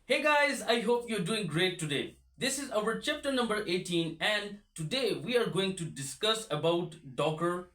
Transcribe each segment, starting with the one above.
Hey guys, I hope you're doing great today. This is our chapter number 18 and today we are going to discuss about Docker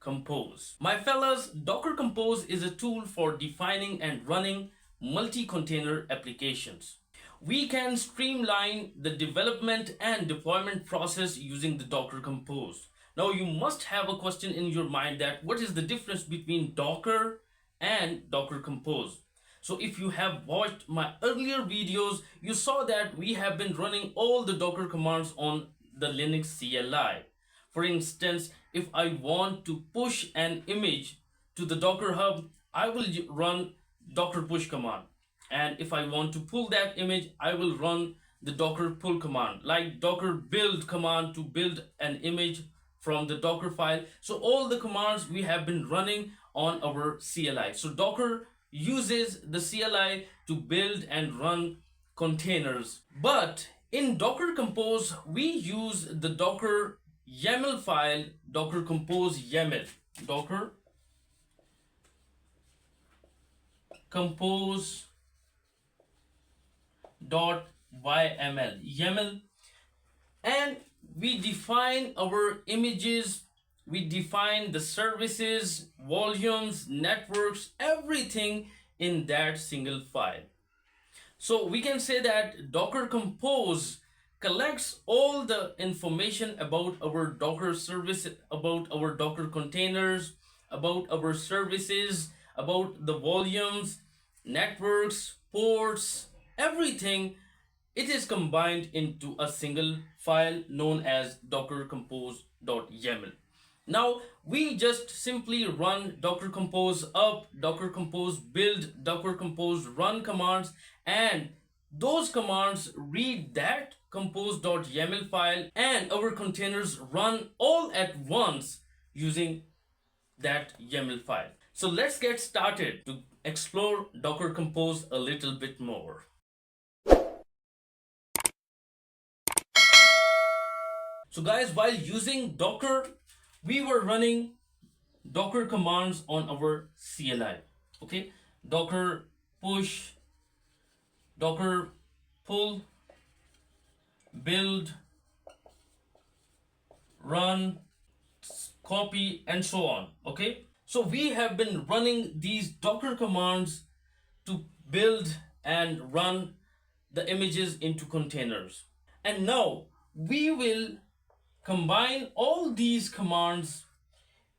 Compose. My fellas, Docker Compose is a tool for defining and running multi-container applications. We can streamline the development and deployment process using the Docker Compose. Now you must have a question in your mind that what is the difference between Docker and Docker Compose? So if you have watched my earlier videos, you saw that we have been running all the Docker commands on the Linux CLI. For instance, if I want to push an image to the Docker Hub, I will run docker push command. And if I want to pull that image, I will run the docker pull command, like docker build command to build an image from the Docker file. So all the commands we have been running on our CLI. So Docker uses the CLI to build and run containers. But in Docker Compose, we use the Docker YAML file, docker-compose.yml, docker-compose.yml, and we define our images, we define the services, volumes, networks, everything in that single file. So we can say that Docker Compose collects all the information about our Docker service, about our Docker containers, about our services, about the volumes, networks, ports, everything. It is combined into a single file known as docker-compose.yml. Now we just simply run docker compose up, docker compose build, docker compose run commands, and those commands read that compose.yml file and our containers run all at once using that YAML file. So let's get started to explore Docker Compose a little bit more. So guys, while using Docker, we were running Docker commands on our CLI. Okay, Docker push, Docker pull, build, run, copy, and so on. Okay, so we have been running these Docker commands to build and run the images into containers. And now we will combine all these commands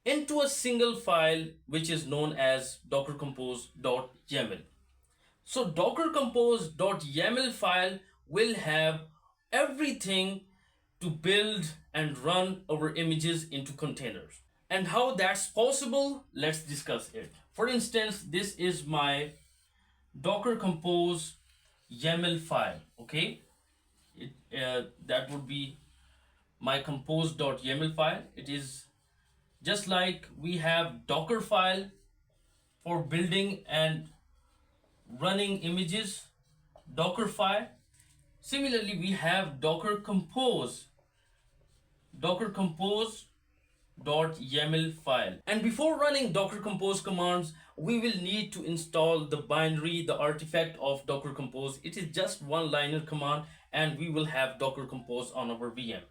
into a single file which is known as docker-compose.yml. So docker-compose.yml file will have everything to build and run our images into containers. And how that's possible, let's discuss it. For instance, this is my docker-compose YAML file. Okay, that would be my compose.yml file. It is just like we have Docker file for building and running images, Docker file. Similarly, we have docker compose.yml file. And before running docker compose commands, we will need to install the binary, the artifact of docker compose. It is just one liner command and we will have docker compose on our VM.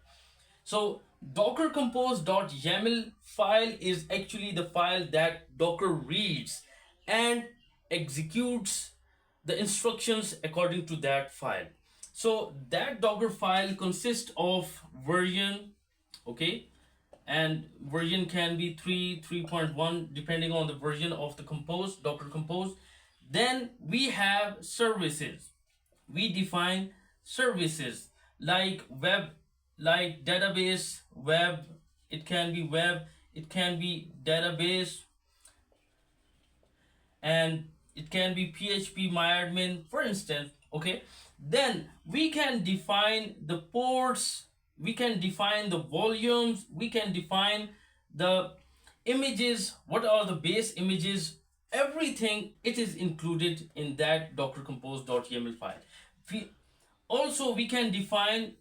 So docker-compose.yml file is actually the file that Docker reads and executes the instructions according to that file. So that Docker file consists of version, okay, and version can be 3.1 depending on the version of the compose, Docker Compose. Then we have services. We define services like web, like database, web, it can be database, and it can be PHP myadmin, for instance. Okay, then we can define the ports, we can define the volumes, we can define the images, what are the base images, everything. It is included in that docker-compose.yml file. We can define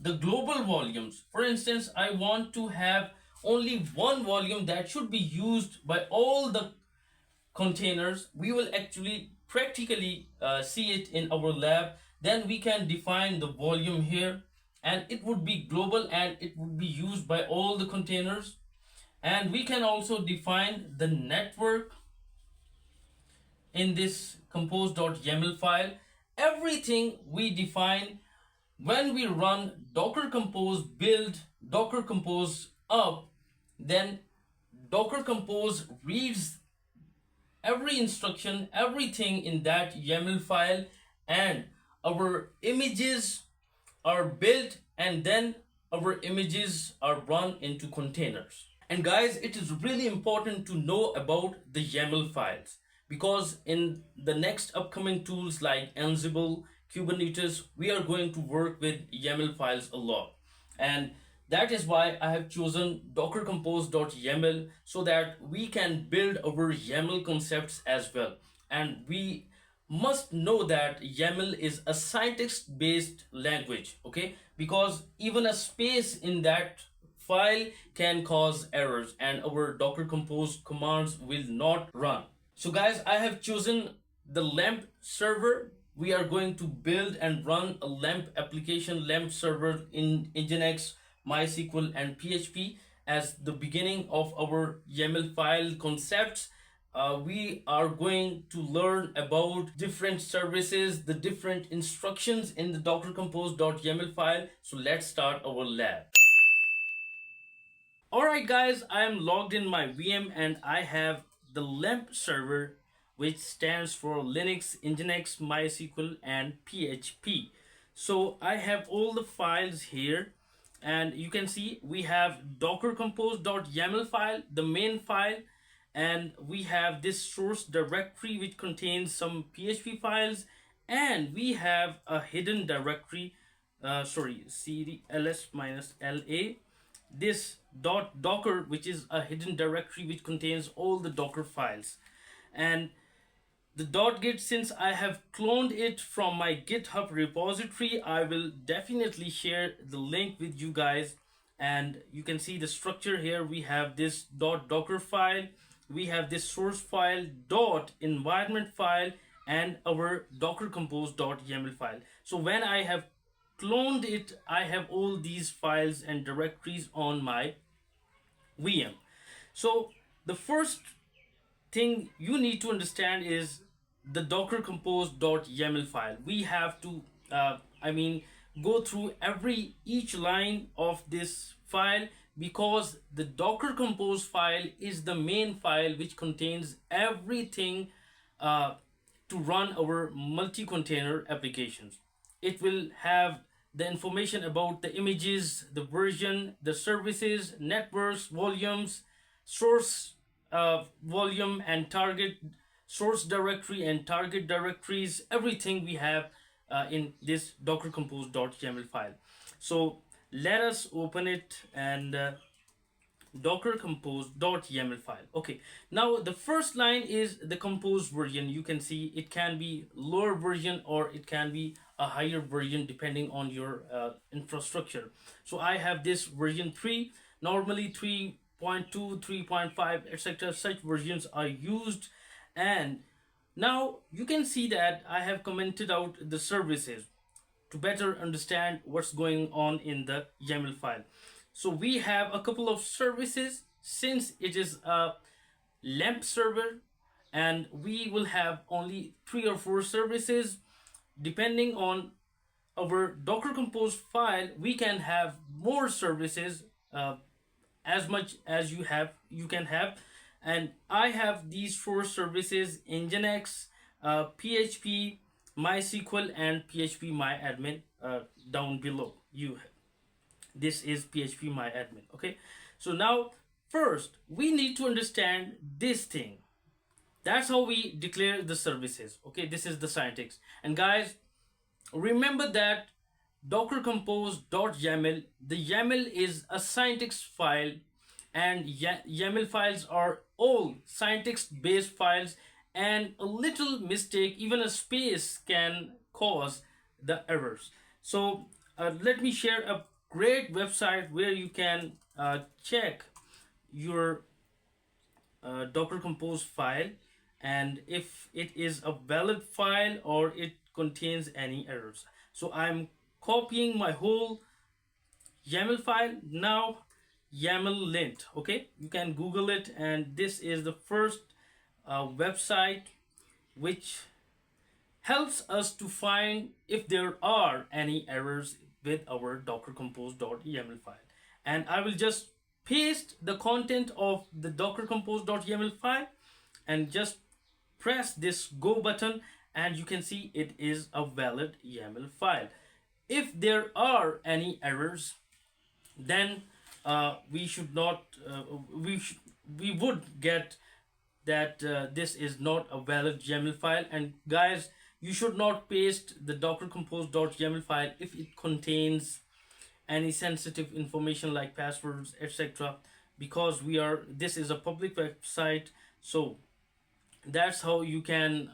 the global volumes. For instance, I want to have only one volume that should be used by all the containers. We will actually practically see it in our lab, then we can define the volume here, and it would be global and it would be used by all the containers. And we can also define the network in this compose.yaml file. Everything we define when we run docker compose build docker compose up, then docker compose reads every instruction, everything in that YAML file, and our images are built, and then our images are run into containers. And guys, it is really important to know about the YAML files, because in the next upcoming tools like Ansible, Kubernetes, we are going to work with YAML files a lot. And that is why I have chosen docker-compose.yml, so that we can build our YAML concepts as well. And we must know that YAML is a syntax based language, okay? Because even a space in that file can cause errors, and our docker compose commands will not run. So guys, I have chosen the LEMP server. We are going to build and run a LEMP application, LEMP server in NGINX, MySQL and PHP as the beginning of our YAML file concepts. We are going to learn about different services, the different instructions in the docker-compose.yml file. So let's start our lab. Alright guys, I am logged in my VM and I have the LEMP server, which stands for Linux, NGINX, MySQL and PHP. So I have all the files here, and you can see we have docker-compose.yaml file, the main file, and we have this source directory which contains some PHP files, and we have a hidden directory, cd ls-la, this .docker, which is a hidden directory which contains all the Docker files. And the .git, since I have cloned it from my GitHub repository, I will definitely share the link with you guys. And you can see the structure here. We have this .docker file, we have this source file, .environment file, and our docker-compose.yaml file. So when I have cloned it, I have all these files and directories on my VM. So the first thing you need to understand is the docker-compose.yaml file. We have to go through each line of this file, because the docker compose file is the main file which contains everything to run our multi-container applications. It will have the information about the images, the version, the services, networks, volumes, source volume and target, source directory and target directories, everything we have in this docker-compose.yaml file. So let us open it, and docker-compose.yaml file. Okay, now the first line is the compose version. You can see it can be lower version or it can be a higher version depending on your infrastructure. So I have this version 3. Normally 3.2, 3.5, etc. such versions are used. And now you can see that I have commented out the services to better understand what's going on in the YAML file. So we have a couple of services, since it is a LEMP server, and we will have only 3 or 4 services. Depending on our Docker Compose file, we can have more services, as much as you can have. And I have these 4 services: NGINX, PHP, MySQL and PHP MyAdmin. Down below this is PHP MyAdmin. Okay, so now first we need to understand this thing. That's how we declare the services. Okay, this is the syntax. And guys, remember that docker-compose.yaml, the YAML is a syntax file, and YAML files are all syntax based files, and a little mistake, even a space, can cause the errors. So let me share a great website where you can check your Docker Compose file, and if it is a valid file or it contains any errors. So I'm copying my whole YAML file. Now YAML lint, okay, you can Google it, and this is the first website which helps us to find if there are any errors with our docker-compose.yml file. And I will just paste the content of the docker-compose.yml file and just press this go button, and you can see it is a valid YAML file. If there are any errors, then we should not we would get that this is not a valid YAML file. And guys, you should not paste the docker-compose.yml file if it contains any sensitive information like passwords, etc., because this is a public website. So that's how you can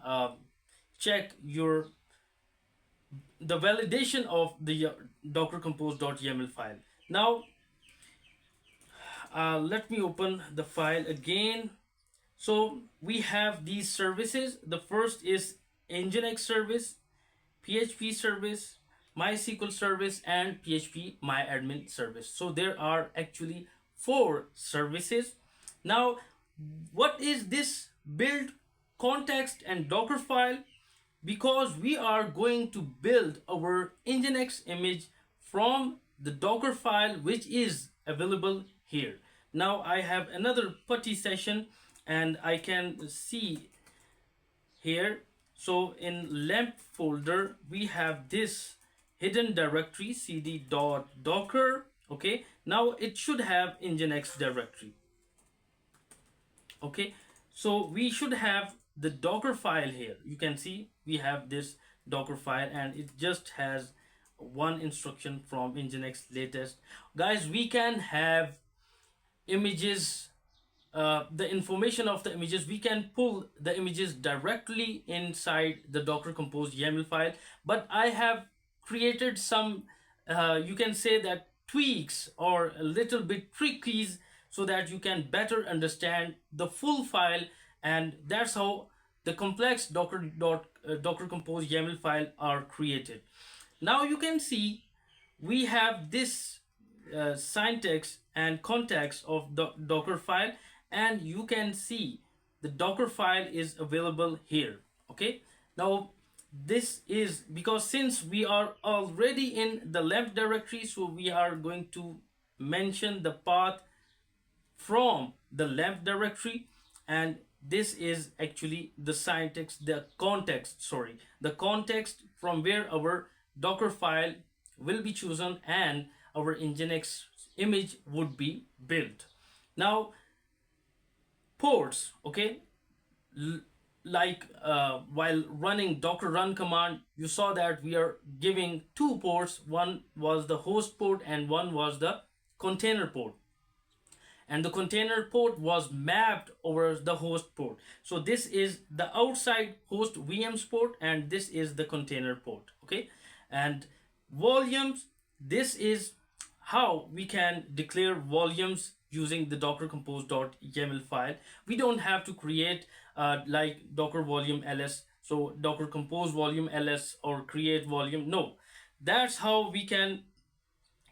check the validation of the docker-compose.yml file. Now let me open the file again. So we have these services. The first is NGINX service, PHP service, MySQL service, and PHP MyAdmin service. So there are actually 4 services. Now, what is this build context and Docker file? Because we are going to build our NGINX image from the Docker file which is available here. Now I have another putty session and I can see here. So in LEMP folder we have this hidden directory cd.docker. Okay, now it should have NGINX directory. Okay, so we should have the Docker file here. You can see we have this Docker file and it just has one instruction from NGINX latest. Guys, we can have images, the information of the images, we can pull the images directly inside the docker-compose YAML file, but I have created some you can say that tweaks or a little bit trickies so that you can better understand the full file. And that's how the complex docker-compose YAML file are created. Now you can see we have this syntax and context of the Docker file, and you can see the Docker file is available here. Okay, now this is because since we are already in the LEMP directory, so we are going to mention the path from the LEMP directory, and this is actually the syntax, the context from where our Docker file will be chosen and our NGINX image would be built. Now ports, okay, like while running docker run command, you saw that we are giving 2 ports. One was the host port and one was the container port, and the container port was mapped over the host port. So this is the outside host VMs port and this is the container port. Okay, and volumes, this is how we can declare volumes using the docker-compose.yml file. We don't have to create like docker volume ls, so docker compose volume ls or create volume. No, that's how we can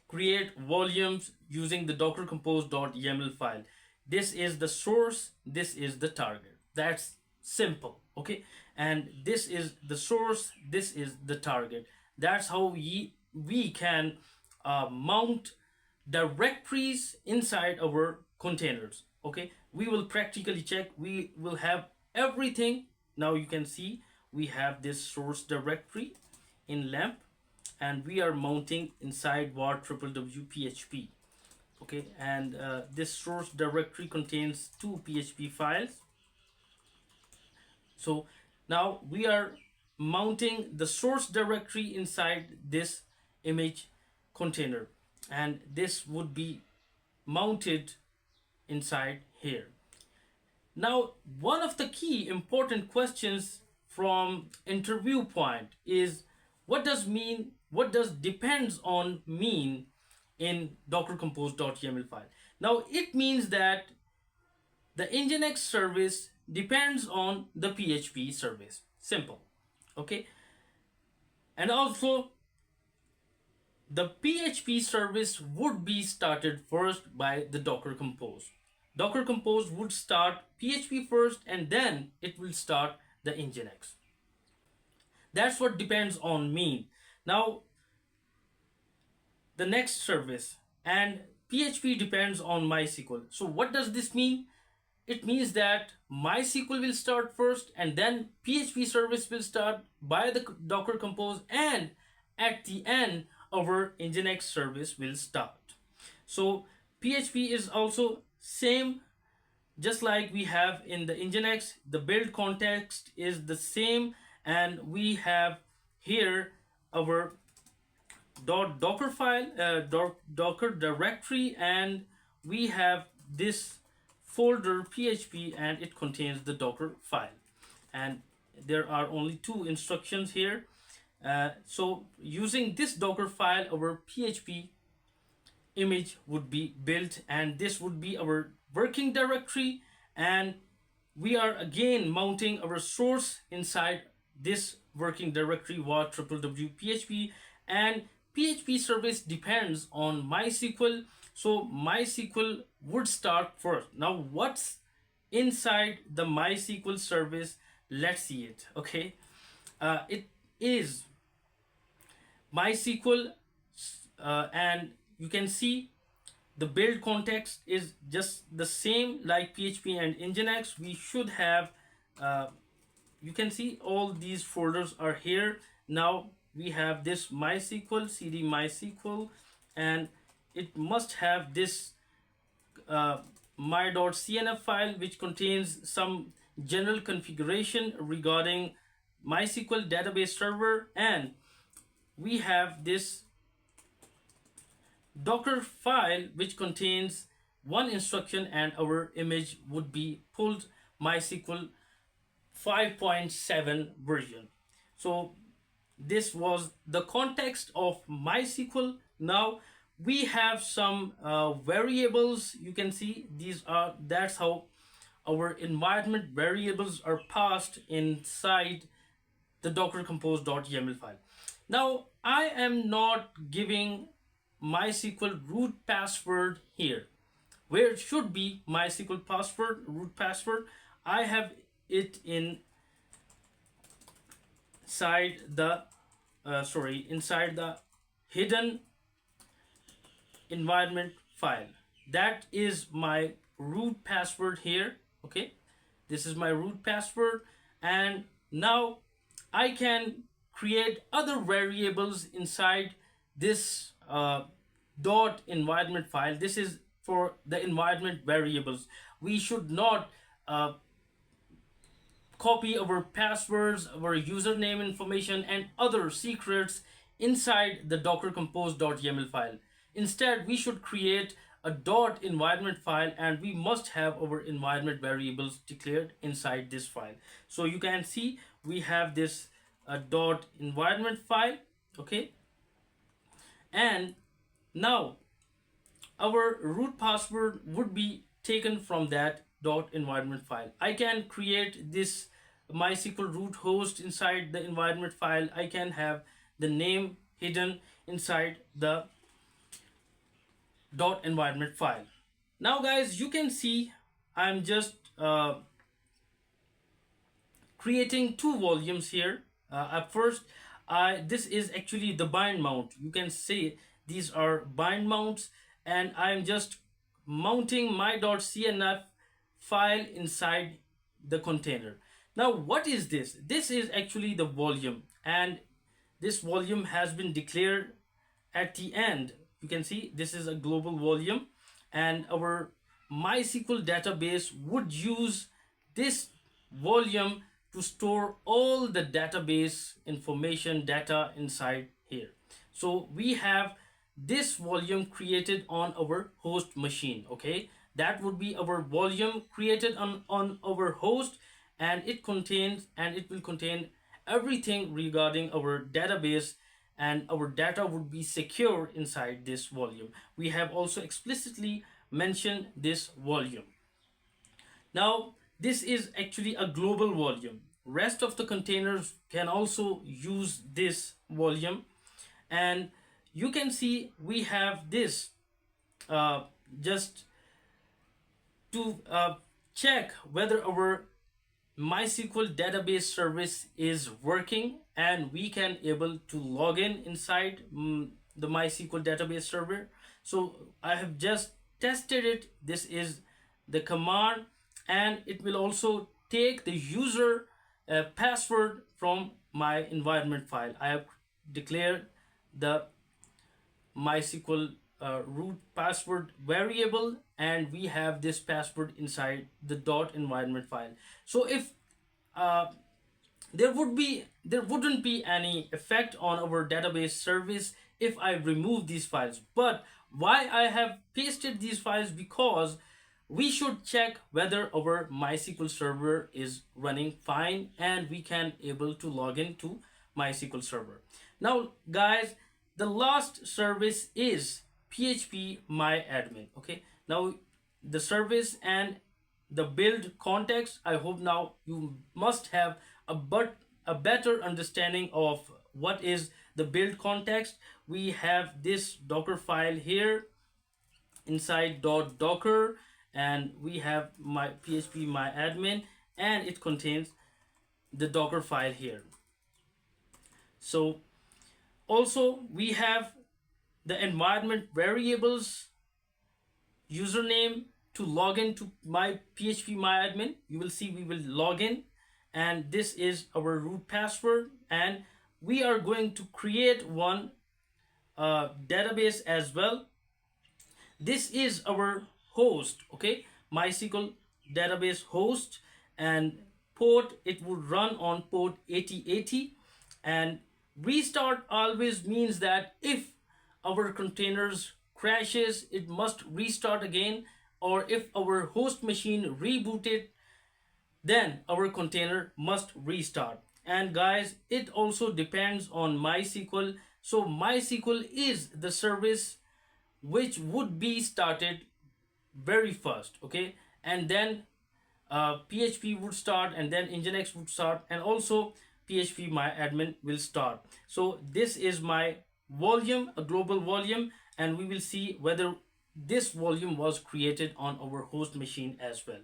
create volumes using the docker-compose.yml file. This is the source, this is the target. That's simple. Okay, and this is the source, this is the target. That's how we can mount directories inside our containers. Okay, we will practically check. We will have everything. Now you can see we have this source directory in LEMP and we are mounting inside var www.php. Okay, and this source directory contains 2 PHP files. So now we are mounting the source directory inside this image container, and this would be mounted inside here. Now, one of the key important questions from interview point is what does depends on mean in docker-compose.yml file. Now it means that the NGINX service depends on the PHP service. Simple. Okay. And also the PHP service would be started first by the Docker Compose. Docker Compose would start PHP first and then it will start the NGINX. That's what depends on me. Now, the next service, and PHP depends on MySQL. So what does this mean? It means that MySQL will start first and then PHP service will start by the Docker Compose, and at the end our NGINX service will start. So PHP is also same, just like we have in the NGINX. The build context is the same, and we have here our docker file, docker directory, and we have this folder php, and it contains the docker file, and there are only two instructions here. So using this docker file, our php image would be built, and this would be our working directory, and we are again mounting our source inside this working directory var www.php, and PHP service depends on MySQL, so MySQL would start first. Now what's inside the MySQL service? Let's see it. Okay, it is MySQL, and you can see the build context is just the same like PHP and NGINX. We should have, you can see all these folders are here. Now we have this MySQL, cd MySQL, and it must have this my.cnf file, which contains some general configuration regarding MySQL database server, and we have this docker file which contains one instruction, and our image would be pulled MySQL 5.7 version. So this was the context of MySQL. Now we have some variables. You can see that's how our environment variables are passed inside the docker-compose.yml file. Now I am not giving MySQL root password here, where it should be MySQL password, root password. I have it inside the hidden environment file. That is my root password here. Okay, this is my root password, and now I can create other variables inside this dot environment file. This is for the environment variables. We should not copy our passwords, our username information, and other secrets inside the docker-compose.yml file. Instead, we should create a dot environment file, and we must have our environment variables declared inside this file. So you can see we have this dot environment file. Okay, and now our root password would be taken from that dot environment file. I can create this MySQL root host inside the environment file. I can have the name hidden inside the dot environment file. Now guys, you can see I'm just creating two volumes here. At first, this is actually the bind mount. You can see these are bind mounts, and I'm just mounting my.cnf file inside the container. Now what is this? This is actually the volume, and this volume has been declared at the end. You can see this is a global volume, and our MySQL database would use this volume to store all the database information data inside here. So we have this volume created on our host machine. Okay, that would be our volume created on our host, and it will contain everything regarding our database, and our data would be secure inside this volume. We have also explicitly mentioned this volume. Now this is actually a global volume. Rest of the containers can also use this volume, and you can see we have this uh, just to check whether our MySQL database service is working, and we can able to log in inside the MySQL database server. So I have just tested it. This is the command, and it will also take the user password from my environment file. I have declared the MySQL root password variable, and we have this password inside the dot environment file. So if uh, there wouldn't be any effect on our database service if I remove these files. But why I have pasted these files? Because we should check whether our MySQL server is running fine and we can able to log into MySQL server. Now guys, the last service is PHP MyAdmin. Okay, now the service and the build context, I hope now you must have a better understanding of what is the build context. We have this Docker file here inside .docker, and we have my PHP MyAdmin, and it contains the Docker file here. So also we have the environment variables username to log into my PHP MyAdmin. You will see we will log in, and this is our root password, and we are going to create one database as well. This is our host, okay, MySQL database host, and port, it would run on port 8080. And restart always means that if our containers crashes, it must restart again, or if our host machine rebooted, then our container must restart. And guys, it also depends on MySQL. So MySQL is the service which would be started very first, okay, and then PHP would start, and then NGINX would start, and also PHP MyAdmin will start. So this is my volume, a global volume, and we will see whether this volume was created on our host machine as well.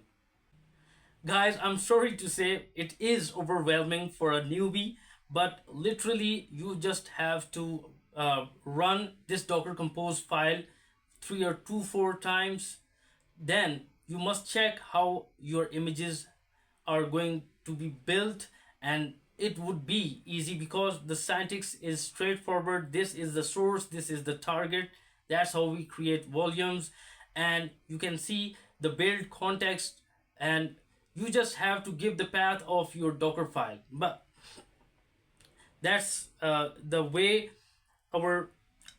Guys, I'm sorry to say it is overwhelming for a newbie, but literally you just have to run this Docker Compose file 3 or 4 times. Then you must check how your images are going to be built, and it would be easy because the syntax is straightforward. This is the source, this is the target. That's how we create volumes, and you can see the build context, and you just have to give the path of your Docker file. But that's the way our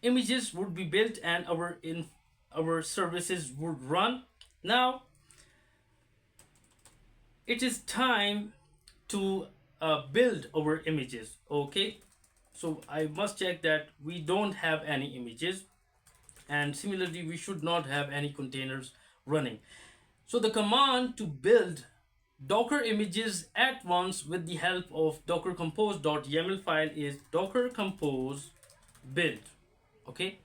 images would be built and our services would run. Now it is time to build our images. Okay, so I must check that we don't have any images, and similarly we should not have any containers running. So the command to build Docker images at once with the help of docker-compose.yml file is docker-compose build. Okay,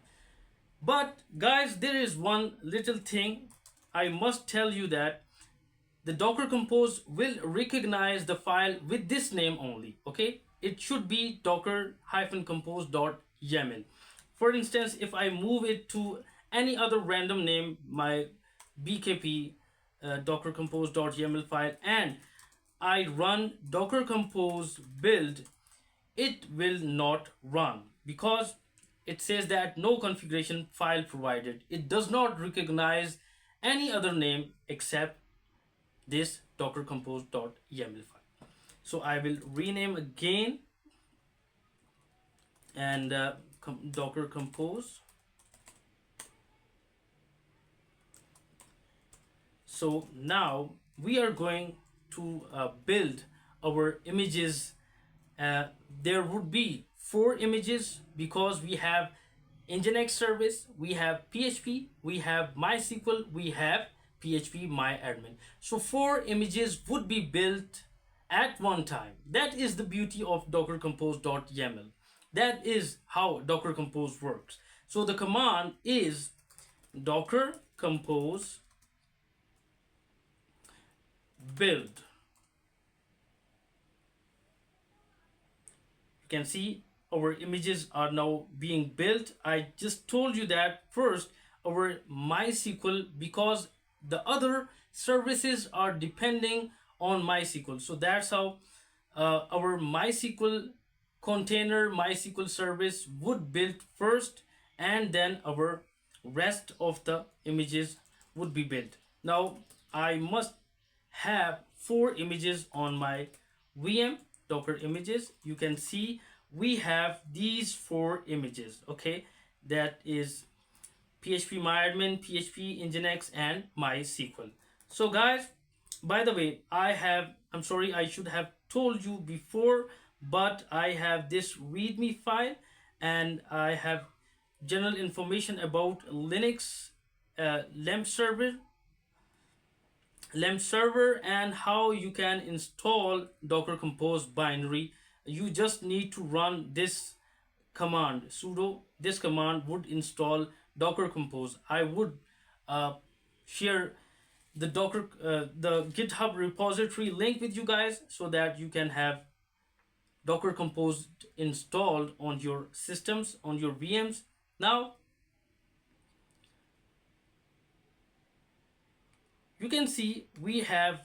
but guys, there is one little thing I must tell you, that the Docker Compose will recognize the file with this name only. Okay, it should be docker-compose.yml. For instance, if I move it to any other random name, my bkp docker-compose.yml file, and I run docker compose build, it will not run because it says that no configuration file provided. It does not recognize any other name except this docker-compose.yml file. So I will rename again, and docker compose. So now we are going to build our images. There would be 4 images because we have NGINX service, we have PHP, we have MySQL, we have PHP MyAdmin. So 4 images would be built at one time. That is the beauty of docker-compose.yml. That is how Docker Compose works. So the command is docker-compose build. You can see our images are now being built. I just told you that first our MySQL, because the other services are depending on MySQL. So that's how our MySQL container, MySQL service would build first, and then our rest of the images would be built. Now I must have 4 images on my VM, Docker images. You can see we have these 4 images, okay? That is PHP MyAdmin, PHP NGINX, and MySQL. So guys, by the way, I'm sorry, I should have told you before, but I have this README file and I have general information about Linux LEMP server and how you can install Docker Compose binary. You just need to run this command, sudo this command would install Docker Compose. I would share the the GitHub repository link with you guys so that you can have Docker Compose installed on your systems, on your VMs. Now you can see we have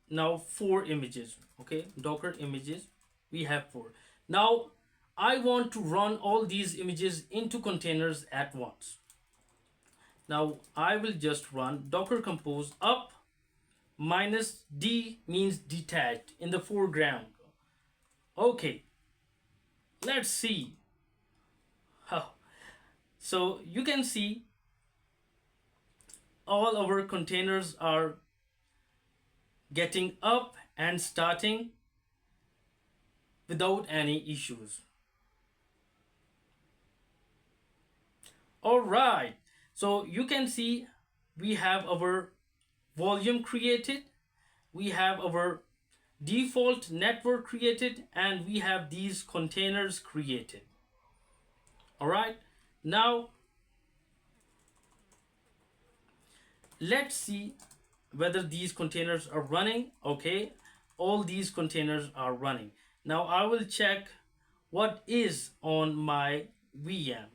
now 4 images, okay? Docker images, we have 4. Now I want to run all these images into containers at once. Now I will just run docker compose up minus D means detached in the foreground. Okay, let's see how. So you can see all our containers are getting up and starting without any issues. All right, so you can see we have our volume created, we have our default network created, and we have these containers created. All right, now let's see whether these containers are running. Okay, all these containers are running. Now I will check what is on my VM.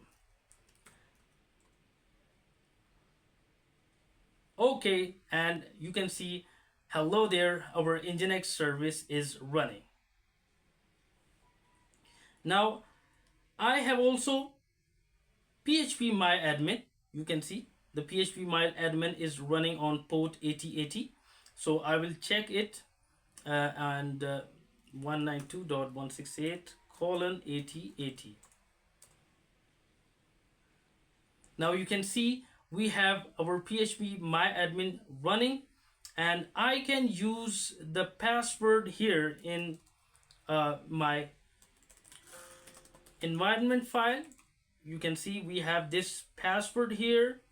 Okay, and you can see, hello there, our NGINX service is running. Now I have also PHP MyAdmin. You can see the PHP MyAdmin is running on port 8080. So I will check it and 192.168:8080. Now you can see we have our PHP MyAdmin running, and I can use the password here in my environment file. You can see we have this password here,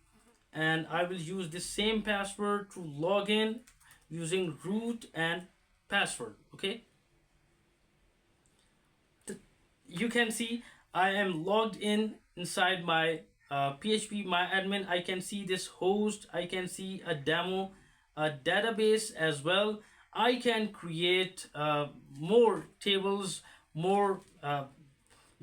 and I will use this same password to log in using root and password. Okay, you can see I am logged in inside my PHP MyAdmin. I can see this host, I can see a demo, a database as well. I can create more tables, more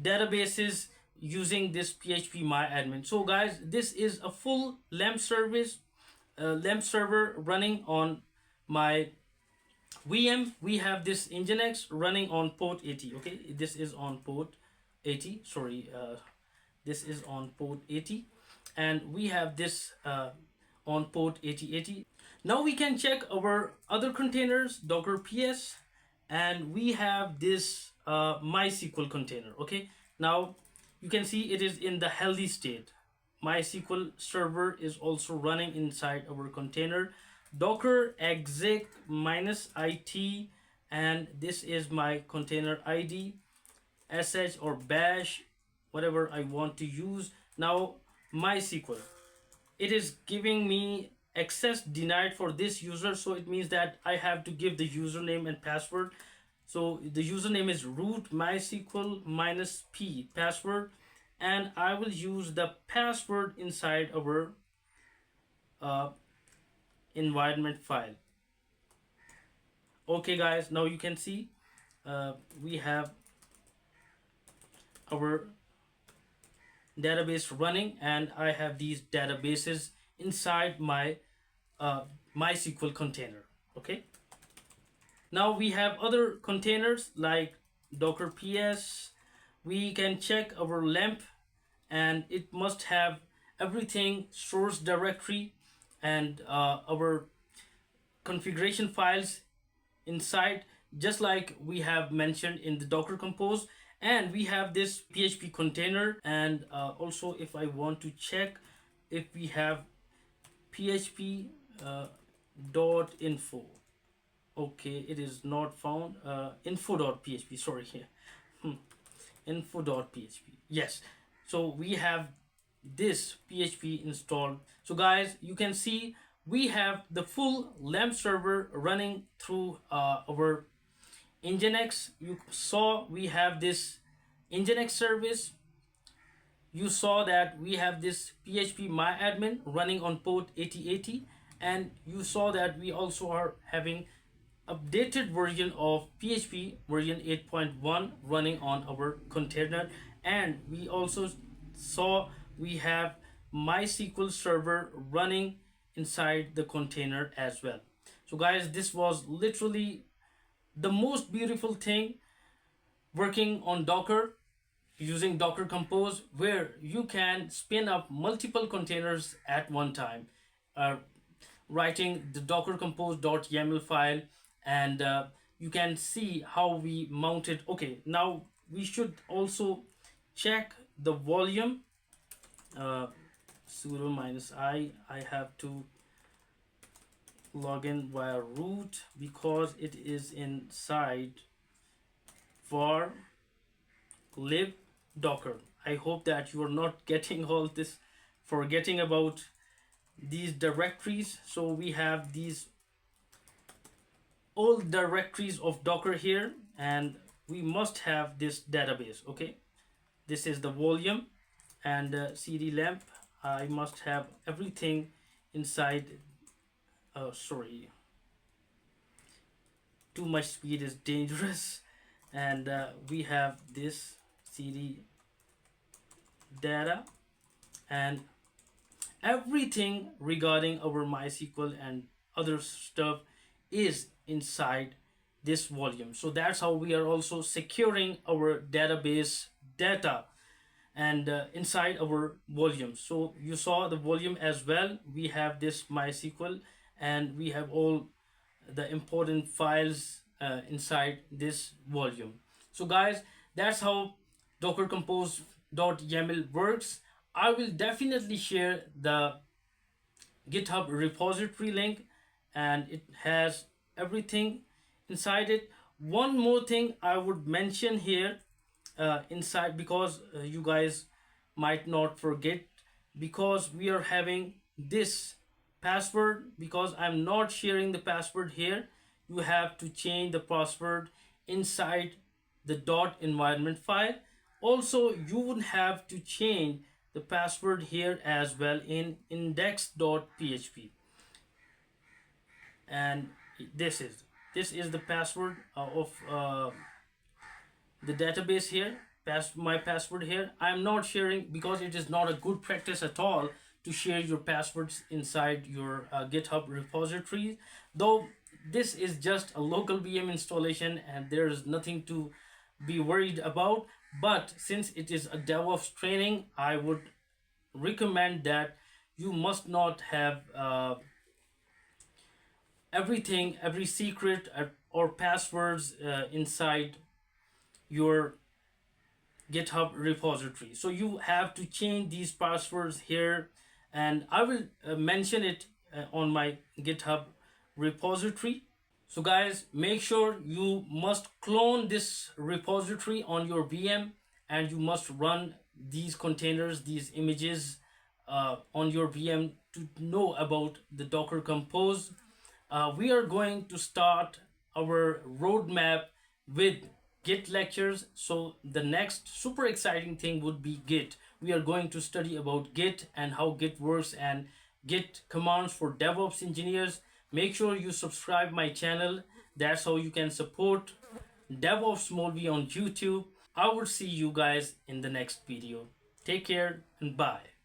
databases using this PHP MyAdmin. So guys, this is a full LEMP service, LEMP server running on my VM. We have this NGINX running on port 80. Okay, this is on port 80. Sorry, this is on port 80, and we have this on port 8080. Now we can check our other containers, docker ps, and we have this MySQL container. Okay, now you can see it is in the healthy state. MySQL server is also running inside our container, docker exec -it, and this is my container ID, sh or bash, whatever I want to use. Now MySQL, it is giving me access denied for this user, so it means that I have to give the username and password. So the username is root MySQL -p password, and I will use the password inside our uh, environment file. Okay guys, now you can see we have our database running, and I have these databases inside my MySQL container. Okay, now we have other containers like docker ps. We can check our LEMP, and it must have everything: source directory and our configuration files inside, just like we have mentioned in the Docker Compose. And we have this PHP container, and also if I want to check if we have PHP dot info. Okay, it is not found. Info.php, sorry, here. Info.php, yes. So we have this PHP installed. So guys, you can see we have the full LAMP server running through our NGINX. You saw we have this NGINX service. You saw that we have this PHP myadmin running on port 8080, and you saw that we also are having updated version of PHP version 8.1 running on our container. And we also saw we have MySQL server running inside the container as well. So guys, this was literally the most beautiful thing working on Docker using Docker Compose, where you can spin up multiple containers at one time, writing the docker-compose.yml file, and you can see how we mounted. Okay, now we should also check the volume. Sudo -i have to log in via root because it is inside var lib docker. I hope that you are not getting all this, forgetting about these directories. So we have these old directories of Docker here, and we must have this database. Okay, this is the volume, and cd lamp. I must have everything inside. Sorry, too much speed is dangerous. And we have this cd data, and everything regarding our MySQL and other stuff is inside this volume. So that's how we are also securing our database data and inside our volume. So you saw the volume as well. We have this MySQL, and we have all the important files inside this volume. So guys, that's how docker-compose.yml works. I will definitely share the GitHub repository link, and it has everything inside it. One more thing I would mention here inside, because you guys might not forget, because we are having this password, because I'm not sharing the password here. You have to change the password inside the .environment file. Also, you would have to change the password here as well in index.php. And this is the password of the database here. My password here I'm not sharing, because it is not a good practice at all to share your passwords inside your GitHub repository. Though this is just a local VM installation and there is nothing to be worried about, but since it is a DevOps training, I would recommend that you must not have every secret or passwords inside your GitHub repository. So you have to change these passwords here, and I will mention it on my GitHub repository. So guys, make sure you must clone this repository on your VM, and you must run these containers, these images on your VM to know about the Docker Compose. We are going to start our roadmap with Git lectures. So the next super exciting thing would be Git. We are going to study about Git and how Git works and Git commands for DevOps engineers. Make sure you subscribe my channel. That's how you can support DevOps Molvi on YouTube. I will see you guys in the next video. Take care and bye.